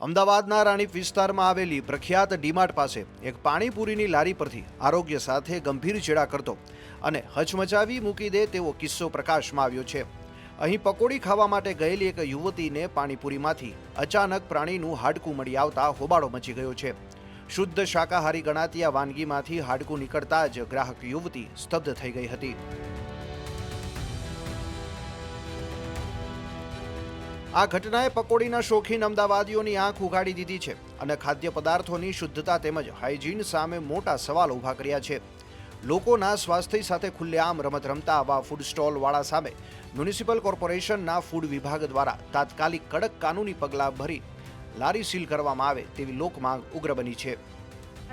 અમદાવાદના રાણીપ વિસ્તારમાં આવેલી પ્રખ્યાત ડીમાર્ટ પાસે એક પાણીપુરીની લારી પરથી આરોગ્ય સાથે ગંભીર ચેડા કરતો અને હચમચાવી મૂકી દે તેવો કિસ્સો પ્રકાશમાં આવ્યો છે। અહીં પકોડી ખાવા માટે ગયેલી એક યુવતીને પાણીપુરીમાંથી અચાનક પ્રાણીનું હાડકું મળી આવતા હોબાળો મચી ગયો છે। શુદ્ધ શાકાહારી ગણાતી આ વાનગીમાંથી હાડકું નીકળતા જ ગ્રાહક યુવતી સ્તબ્ધ થઈ ગઈ હતી। આ ઘટનાએ પકોડીના શોખીન અમદાવાદીઓની આંખ ઉઘાડી દીધી છે અને ખાદ્ય પદાર્થોની શુદ્ધતા તેમજ હાઇજીન સામે મોટા સવાલ ઊભા કર્યા છે। લોકોના સ્વાસ્થ્ય સાથે ખુલ્લેઆમ રમત રમતા આવા ફૂડ સ્ટોલવાળા સામે મ્યુનિસિપલ કોર્પોરેશનના ફૂડ વિભાગ દ્વારા તાત્કાલિક કડક કાનૂની પગલાં ભરી લારી સીલ કરવામાં આવે તેવી લોકમાંગ ઉગ્ર બની છે।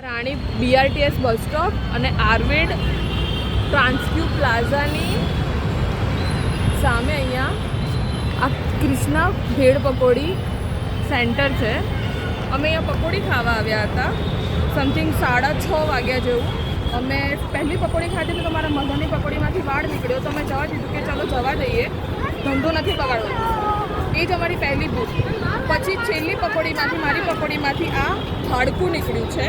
રાણી BRTS બસ સ્ટોપ અને આર્વેડ ટ્રાન્સક્યુ પ્લાઝાની સામે અહીંયા આ કૃષ્ણા ભેળ પકોડી સેન્ટર છે। અમે અહીંયા પકોડી ખાવા આવ્યા હતા સમથિંગ 6:30 વાગ્યા જેવું। અમે પહેલી પકોડી ખાધી તો તમારા મગની પકોડીમાંથી વાળ નીકળ્યો તો અમે જવા દીધું કે ચલો જવા દઈએ, ધંધો નથી બગાડવાનો। એ જ અમારી પહેલી ભૂલ। પછી છેલ્લી પકોડીમાંથી મારી પકોડીમાંથી આ હાડકું નીકળ્યું છે।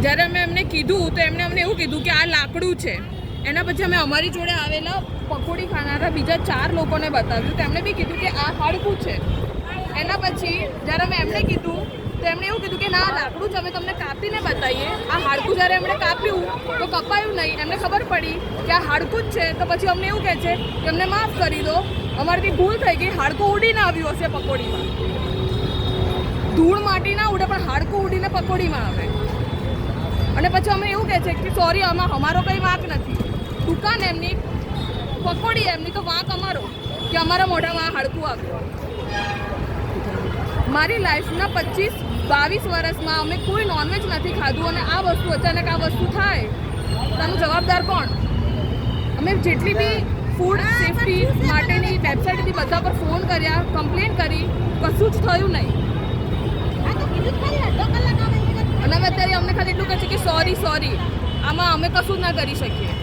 જ્યારે અમે એમને કીધું તો એમને અમને એવું કીધું કે આ લાકડું છે। એના પછી અમે અમારી જોડે આવેલા પકોડી ખાનારા બીજા 4 લોકોને બતાવ્યું તો એમણે બી કીધું કે આ હાડકું છે। એના પછી જ્યારે અમે એમને કીધું તો એમણે એવું કીધું કે ના લાકડું છે, અમે તમને કાપીને બતાવીએ। આ હાડકું જ્યારે એમણે કાપ્યું તો કપાયું નહીં, એમને ખબર પડી કે આ હાડકું જ છે। તો પછી અમને એવું કહે છે કે અમને માફ કરી દો, અમારાથી ભૂલ થઈ ગઈ, હાડકું ઉડીને આવ્યું હશે પકોડીમાં। ધૂળ માટી ના ઉડે પણ હાડકું ઉડીને પકોડીમાં આવે। અને પછી અમે એવું કહે છે કે સોરી, આમાં અમારો કંઈ વાંક નથી, દુકાન એમની, પકોડી એમની, તો વાંક અમારો કે અમારા મોઢામાં હાડકું આવ્યું। મારી લાઈફના 25-22 વર્ષમાં અમે કોઈ નોનવેજ નથી ખાધું અને આ વસ્તુ અચાનક આ વસ્તુ થાય તો આનું જવાબદાર કોણ? અમે જેટલી બી ફૂડ સેફટી માટેની વેબસાઇટથી બધા પર ફોન કર્યા, કમ્પ્લેન કરી, કશું જ થયું નહીં। અને હવે અત્યારે અમને ખાલી એટલું કહે છે કે સોરી, આમાં અમે કશું જ ના કરી શકીએ।